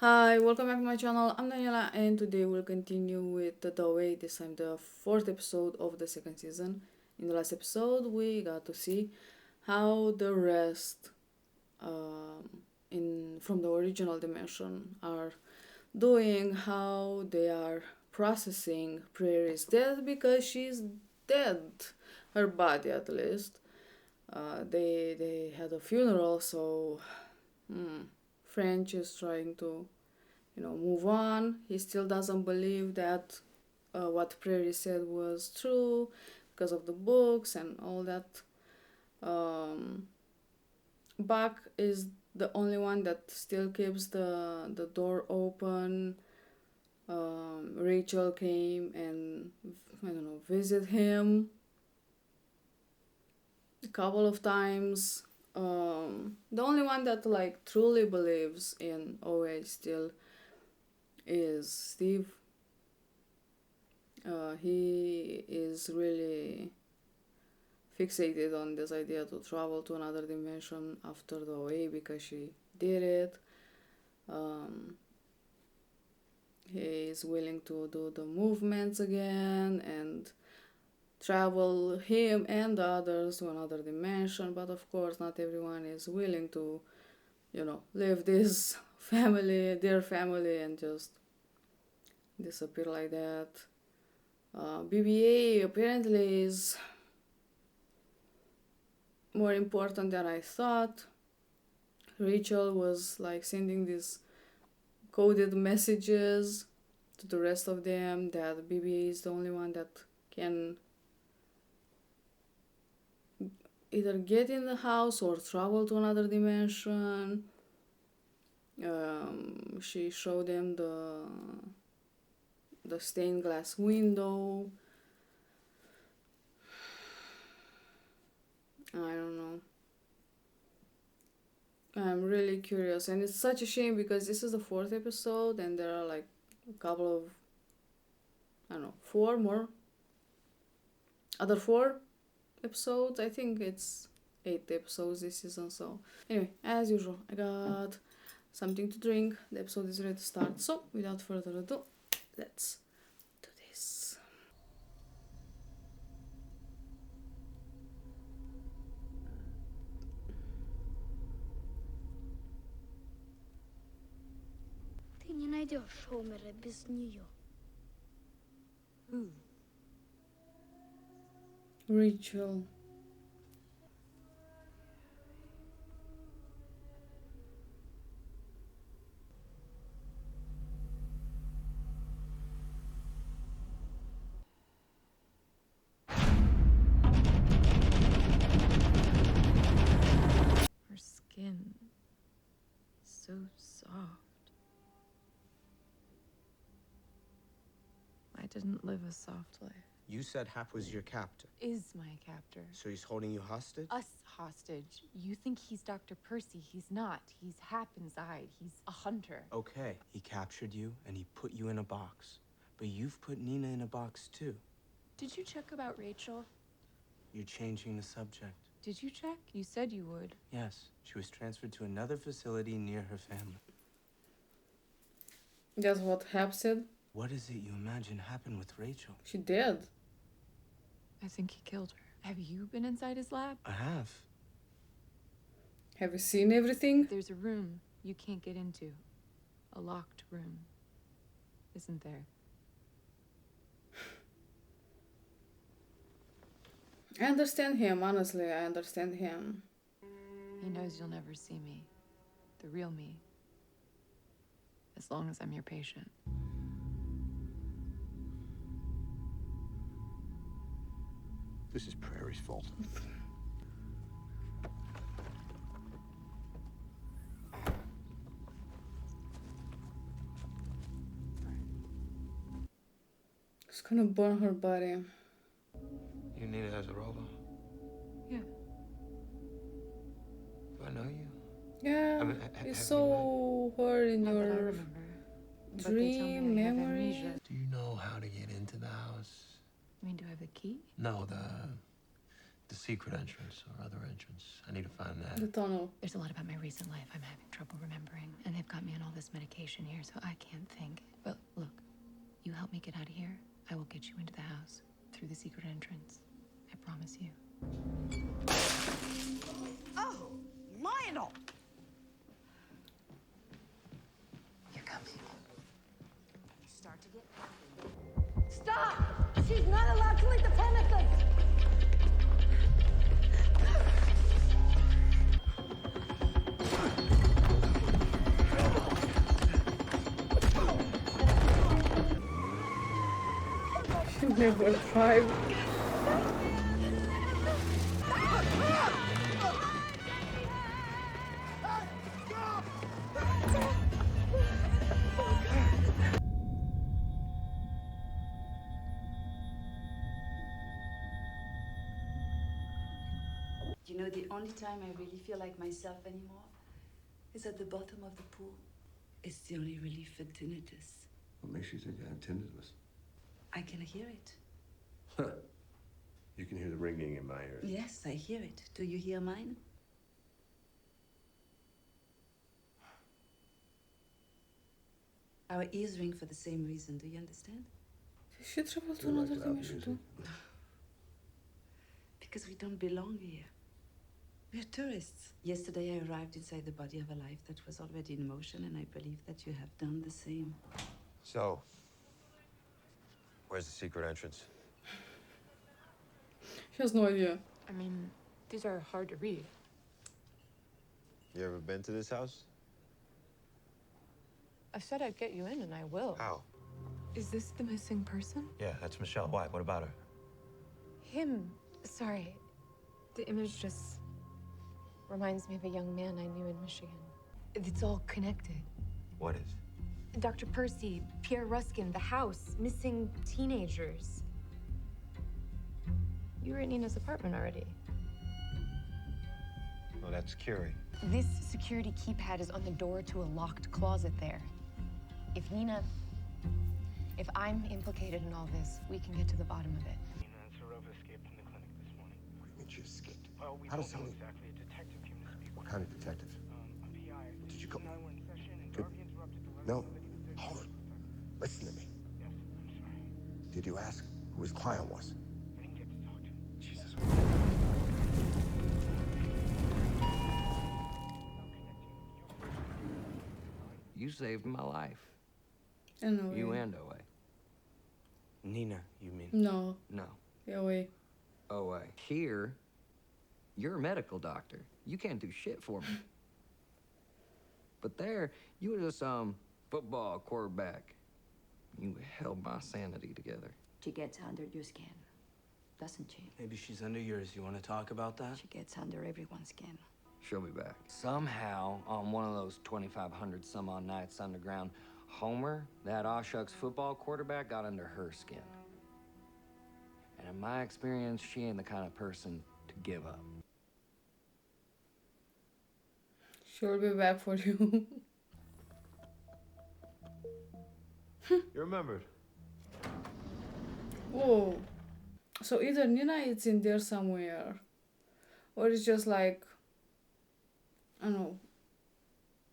Hi, welcome back to my channel. I'm Daniela, and today we'll continue with the way. This time, the fourth episode of the second season. In the last episode, we got to see how the rest, in from the original dimension, are doing. How they are processing Prairie's death because she's dead, her body at least. They had a funeral, so French is trying to move on. He still doesn't believe that what Prairie said was true because of the books and all that. um, Buck is the only one that still keeps the door open. Rachel came and I don't know, visit him a couple of times. The only one that like truly believes in OA still is Steve. He is really fixated on this idea to travel to another dimension after the OA because she did it. Um, he is willing to do the movements again and travel him and the others to another dimension, but of course, not everyone is willing to, leave this family, their family, and just disappear like that. BBA apparently is more important than I thought. Rachel was like sending these coded messages to the rest of them that BBA is the only one that can either get in the house or travel to another dimension. She showed them the stained glass window. I don't know. I'm really curious, and it's such a shame because this is the fourth episode, and there are like a couple of, I don't know, four more, other four episodes. I think it's 8 episodes this season. So anyway, as usual, I got something to drink. The episode is ready to start. So without further ado, let's do this. Ты не найдешь Шоумера без нее. Rachel. Her skin, so soft. I didn't live a soft life. You said Hap was your captor, Is my captor. so he's holding you hostage? Us hostage. You think he's Dr. Percy. He's not. He's Hap inside. He's a hunter. Okay, he captured you and he put you in a box. But you've put Nina in a box too. Did you check about Rachel? You're changing the subject. Did you check? You said you would. Yes, she was transferred to another facility near her family. That's what Hap said. What is it you imagine happened with Rachel? She did. I think he killed her. Have you been inside his lab? I have. Have you seen everything? There's a room you can't get into. A locked room. Isn't there? I understand him, honestly, I understand him. He knows you'll never see me. The real me. As long as I'm your patient. This is Prairie's fault. He's gonna burn her body. You need it as a robot? Yeah. Do I know you? Yeah, I mean, you have saw her in Not that I your remember. But they tell me dream, I have memory. amnesia. Do you know how to get into the house? I mean, do I have the key? No, The secret entrance or other entrance. I need to find that. The tunnel. There's a lot about my recent life I'm having trouble remembering, and they've got me on all this medication here, so I can't think. But look, you help me get out of here, I will get you into the house through the secret entrance. I promise you. Oh, Lionel! You're coming. Start to get angry. Stop! She's not allowed to leave the premises! She never tried. You know, the only time I really feel like myself anymore is at the bottom of the pool. It's the only relief for tinnitus. What makes you think I have tinnitus? I can hear it. You can hear the ringing in my ears. Yes, I hear it. Do you hear mine? Our ears ring for the same reason. Do you understand? Și trebuie Do tu you nu like te loud temi și music? tu. Because we don't belong here. We're tourists. Yesterday I arrived inside the body of a life that was already in motion, and I believe that you have done the same. So, where's the secret entrance? She has no idea. I mean, these are hard to read. You ever been to this house? I said I'd get you in, and I will. How? Is this the missing person? Yeah, that's Michelle. Why? What about her? Him. Sorry. The image just reminds me of a young man I knew in Michigan. It's all connected. What is? Dr. Percy, Pierre Ruskin, the house, missing teenagers. You were at Nina's apartment already. Well, that's Curie. This security keypad is on the door to a locked closet there. If I'm implicated in all this, we can get to the bottom of it. Nina and Sarova escaped from the clinic this morning. What do you mean she escaped? Well, we How don't does know somebody... exactly. A detective came to speak. What kind of detective? A PI. Did you go... And I were in session, and Good. Garvey interrupted the No. level of Hold it. Listen to me. Yes, I'm sorry. Did you ask who his client was? I didn't get to talk to him. Jesus. You saved my life. Anyway. You and Owe. Nina, you mean? No. No, Yeah, wait. Owe. Here, you're a medical doctor. You can't do shit for me. But there, you were just some football quarterback. You held my sanity together. She gets under your skin, doesn't she? Maybe she's under yours. You want to talk about that? She gets under everyone's skin. She'll be back. Somehow, on one of those 2,500 some odd nights underground, Homer, that Awshucks football quarterback, got under her skin. And in my experience, she ain't the kind of person to give up. She'll be back for you. You remembered? Whoa. So either Nina is in there somewhere, or it's just like, I don't know,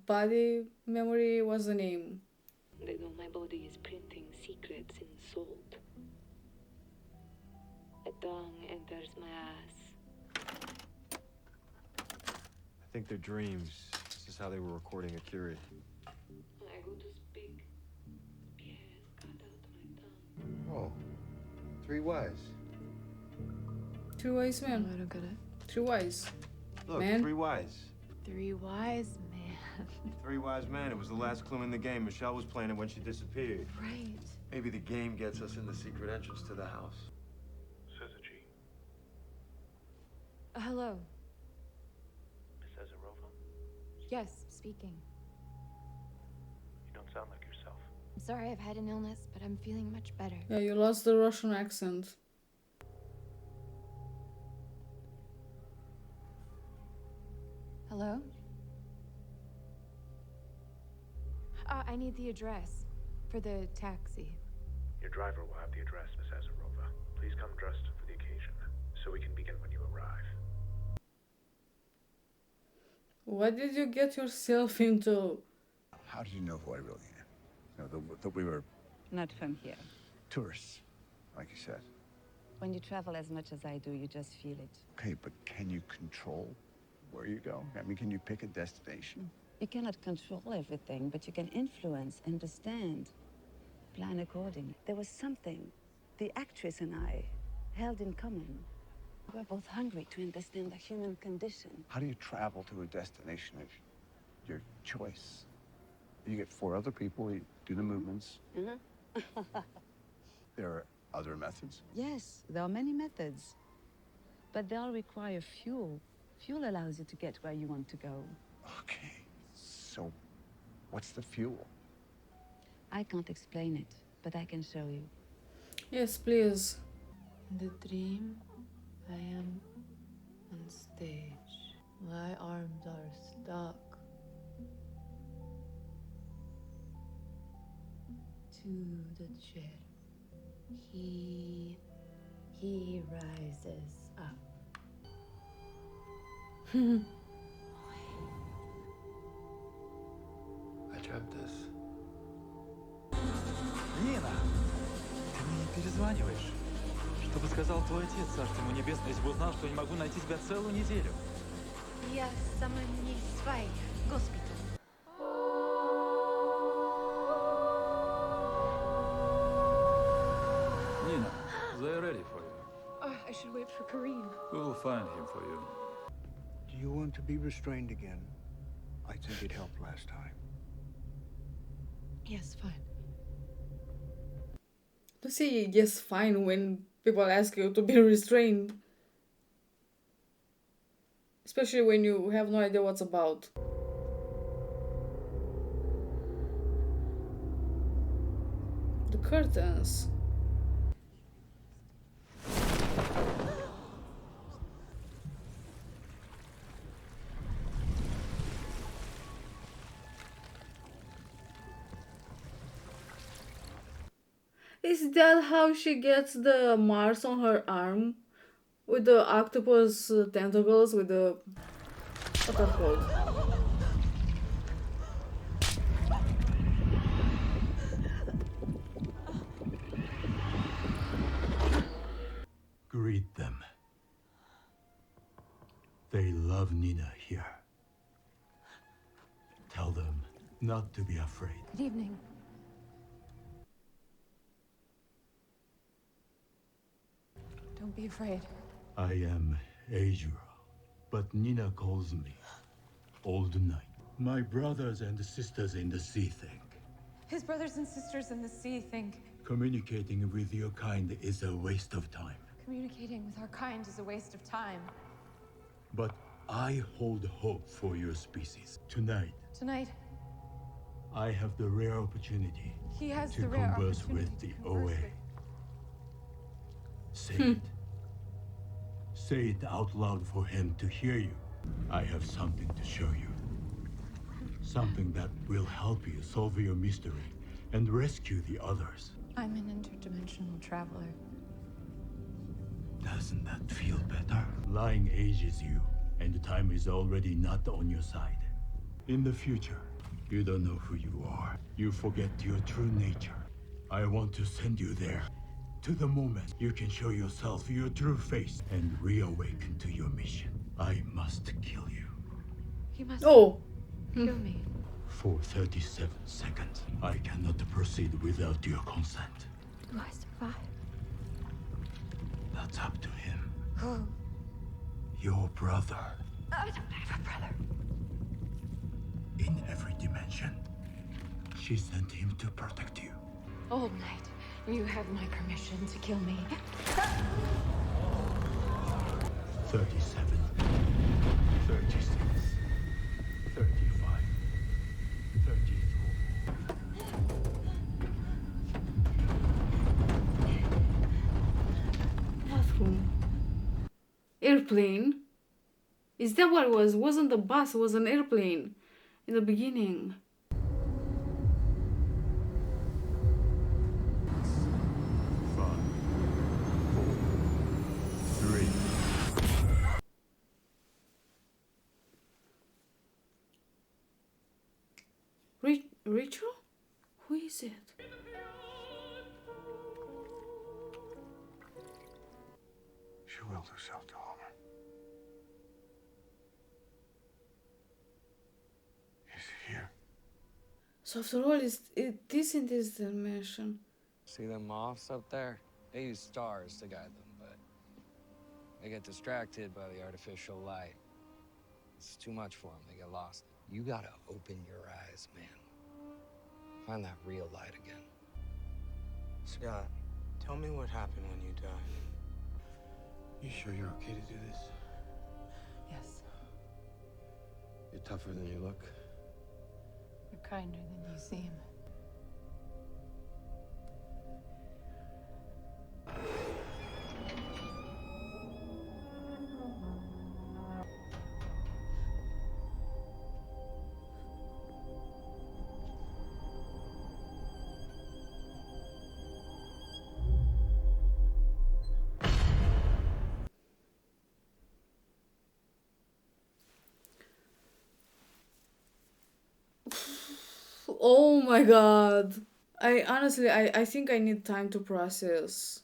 body memory was the name. They know my body is printing secrets in salt. A tongue enters my ass. I think they're dreams. This is how they were recording a Curie. I go to speak. Pierre cut out my tongue. Oh. Three wise. Three wise I men. don't get it. Three wise. Look, Man. three wise. Three wise men. Three wise men. It was the last clue in the game. Michelle was playing it when she disappeared. Right. Maybe the game gets us in the secret entrance to the house. SYZYGY. Hello. Miss Ezerova? Yes, speaking. You don't sound like yourself. I'm sorry I've had an illness, but I'm feeling much better. Yeah, you lost the Russian accent. Hello? I need the address for the taxi. Your driver will have the address, Miss Ezerova. Please come dressed for the occasion. so we can begin when you arrive. What did you get yourself into? How did you know who I really am? You know, that we were Not from here. tourists, like you said. When you travel as much as I do, you just feel it. Okay, but can you control where you go? I mean, can you pick a destination? You cannot control everything, but you can influence, understand, plan accordingly. There was something the actress and I held in common. We were both hungry to understand the human condition. How do you travel to a destination of your choice? You get 4 other people, you do the movements. There are other methods. Yes, there are many methods, but they all require fuel. Fuel allows you to get where you want to go. Okay, so what's the fuel? I can't explain it, but I can show you. Yes, please. In the dream, I am on stage. My arms are stuck to the chair. He rises up. I dreamt this. Нина! Ты мне не перезваниваешь? Что бы сказал твой отец, царство ему небесное, если бы узнал, что я не могу найти тебя целую неделю? Я сама не свой госпиталь. Nina, they're ready for you. I should wait for Kareem. We will find him for you. Do you want to be restrained again? I think it helped last time. Yes, fine. To say yes, fine when people ask you to be restrained. Especially when you have no idea what's about. The curtains. Is that how she gets the marks on her arm? With the octopus tentacles, with the... what are called? Greet them. They love Nina here. Tell them not to be afraid. Good evening. Don't be afraid. I am Azura, but Nina calls me Old Knight. My brothers and sisters in the sea think His brothers and sisters in the sea think communicating with your kind is a waste of time. communicating with our kind is a waste of time. But I hold hope for your species. Tonight, Tonight, I have the rare opportunity he has to the rare converse opportunity with the to converse OA. with... Say it. Say it out loud for him to hear you. I have something to show you. Something that will help you solve your mystery and rescue the others. I'm an interdimensional traveler. Doesn't that feel better? Lying ages you, and the time is already not on your side. In the future, you don't know who you are. You forget your true nature. I want to send you there. To the moment you can show yourself your true face and reawaken to your mission. I must kill you. He must Oh! kill me. For 37 seconds. I cannot proceed without your consent. Do I survive? That's up to him. Who? Your brother. I don't have a brother. In every dimension. She sent him to protect you. Old Knight, you have my permission to kill me. 37. 36. 35. 34. Bathroom. Airplane? Is that what it was? It wasn't a bus, it was an airplane. In the beginning. 5, 4, 3, Rachel? Who is it? She willed herself to Homer. He's here. So after all, it is in this dimension. See them moths up there? They use stars to guide them, but they get distracted by the artificial light. It's too much for them. They get lost. You gotta open your eyes, man. Find that real light again. Scott, tell me what happened when you died. You sure you're okay to do this? Yes, You're tougher than you look. you're kinder than you seem. Oh my god. I think I need time to process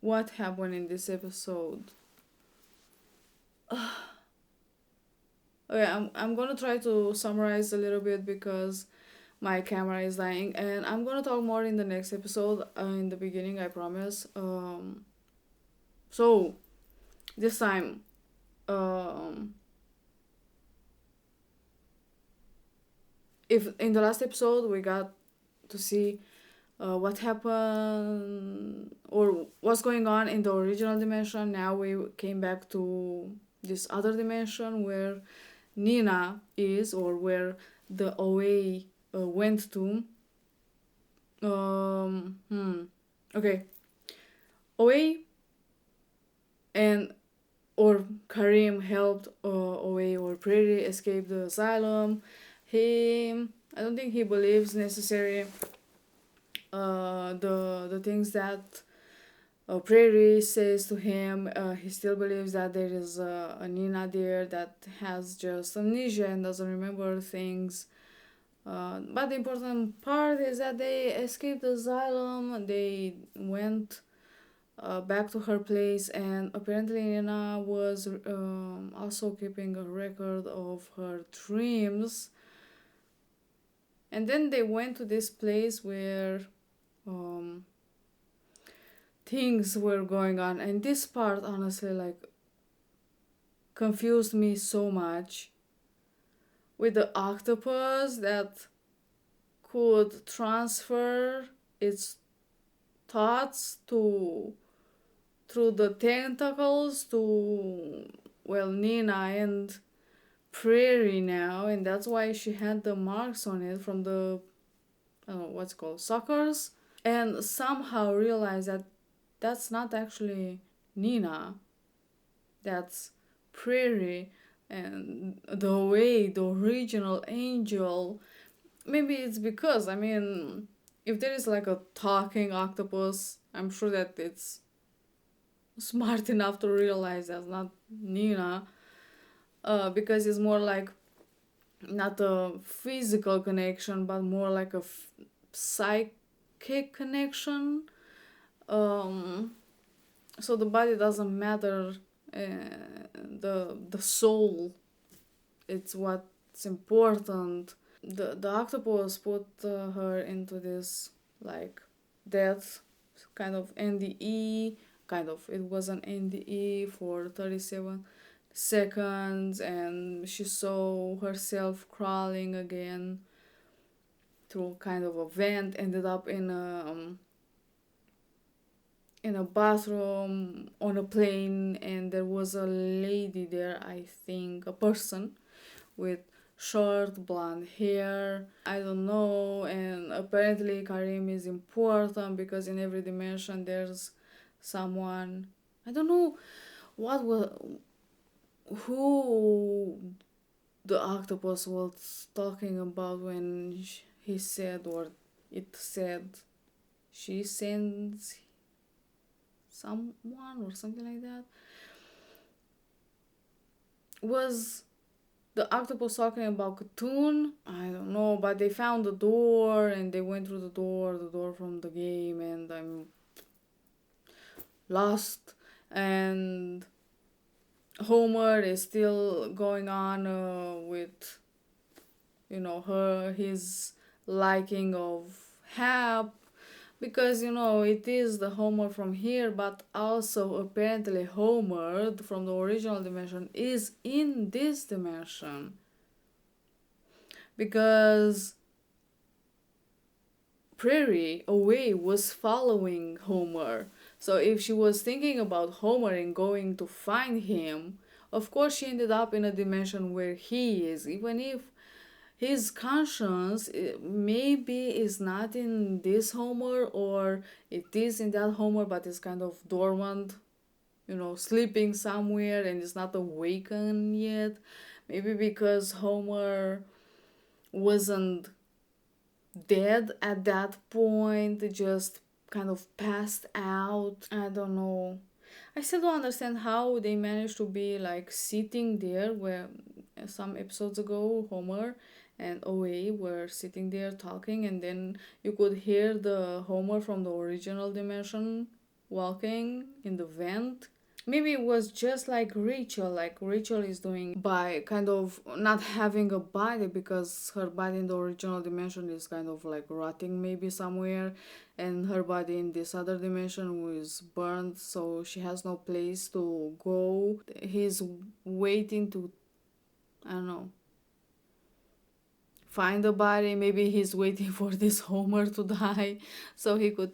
what happened in this episode. Okay, I'm gonna try to summarize a little bit because my camera is dying, and I'm gonna talk more in the next episode, in the beginning, I promise. So this time, if in the last episode we got to see what happened or what's going on in the original dimension, now we came back to this other dimension where Nina is, or where the OA went to. Okay. OA and or Karim helped OA or Prairie escape the asylum. I don't think he believes necessary the things that Prairie says to him. He still believes that there is a Nina there that has just amnesia and doesn't remember things. But the important part is that they escaped the asylum. They went back to her place, and apparently Nina was also keeping a record of her dreams. And then they went to this place where things were going on, and this part honestly like confused me so much, with the octopus that could transfer its thoughts to through the tentacles to, well, Nina and Prairie now, and that's why she had the marks on it from the, I don't know what's it called, suckers, and somehow realized that that's not actually Nina, that's Prairie, and the way the original angel. Maybe it's because, I mean, if there is like a talking octopus, I'm sure that it's smart enough to realize that's not Nina, because it's more like not a physical connection, but more like a psychic connection. So the body doesn't matter, the soul, it's what's important. The octopus put her into this like death kind of NDE, kind of, it was an NDE for 37 seconds, and she saw herself crawling again through kind of a vent, ended up in a bathroom on a plane, and there was a lady there, I think a person with short blonde hair, I don't know. And apparently Karim is important because in every dimension there's someone, I don't know who the octopus was talking about when he said, or it said, she sends someone or something like that. Was the octopus talking about cartoon. I don't know, but they found the door and they went through the door from the game, and I'm lost. And Homer is still going on with, his liking of Hap, because it is the Homer from here, but also apparently Homer from the original dimension is in this dimension, because Prairie away was following Homer. So if she was thinking about Homer and going to find him, of course she ended up in a dimension where he is, even if his conscience maybe is not in this Homer, or it is in that Homer but it's kind of dormant, sleeping somewhere and is not awakened yet. Maybe because Homer wasn't dead at that point, just kind of passed out. I don't know. I still don't understand how they managed to be like sitting there where some episodes ago Homer and OA were sitting there talking, and then you could hear the Homer from the original dimension walking in the vent. Maybe it was just like Rachel is doing by kind of not having a body, because her body in the original dimension is kind of like rotting maybe somewhere, and her body in this other dimension was burned, so she has no place to go. He's waiting to, I don't know, find the body. Maybe he's waiting for this Homer to die so he could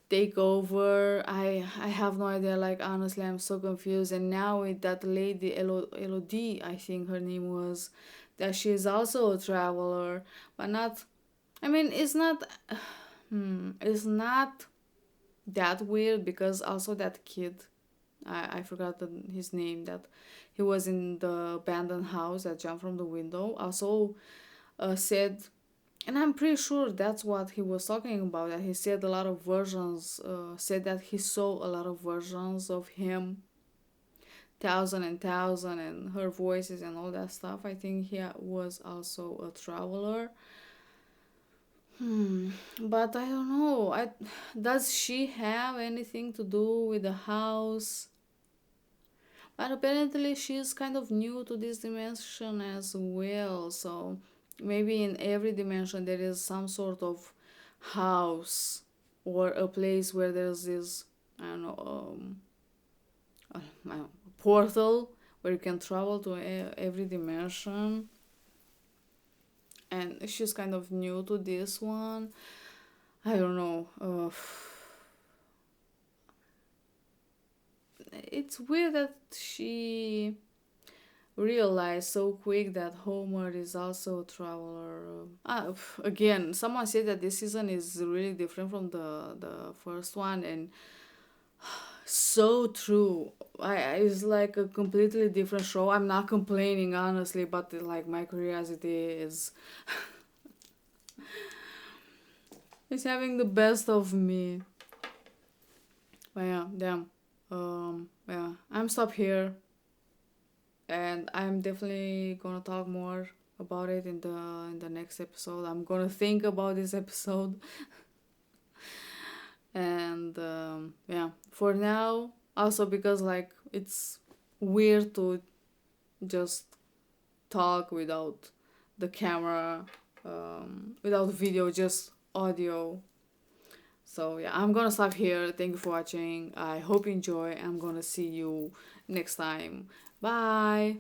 take over. I have no idea. Like, honestly, I'm so confused. And now with that lady Elodie, I think her name was, that she is also a traveler, but not. I mean, it's not. It's not that weird, because also that kid, I forgot his name, that he was in the abandoned house that jumped from the window, also said, and I'm pretty sure that's what he was talking about, that he said a lot of versions, said that he saw a lot of versions of him, thousand and thousand, and her voices and all that stuff. I think he was also a traveler. But I don't know. Does she have anything to do with the house? But apparently she's kind of new to this dimension as well, so maybe in every dimension there is some sort of house or a place where there's this, I don't know, portal where you can travel to every dimension. And she's kind of new to this one. I don't know. It's weird that she realized so quick that Homer is also a traveler. Again, someone said that this season is really different from the first one, and so true. It's like a completely different show. I'm not complaining, honestly, but like my curiosity is it's having the best of me. But yeah, damn. Yeah, I'm stop here, and I'm definitely gonna talk more about it in the next episode. I'm gonna think about this episode. And yeah, for now, also because like it's weird to just talk without the camera, without video, just audio. So yeah, I'm gonna stop here. Thank you for watching. I hope you enjoy. I'm gonna see you next time. Bye.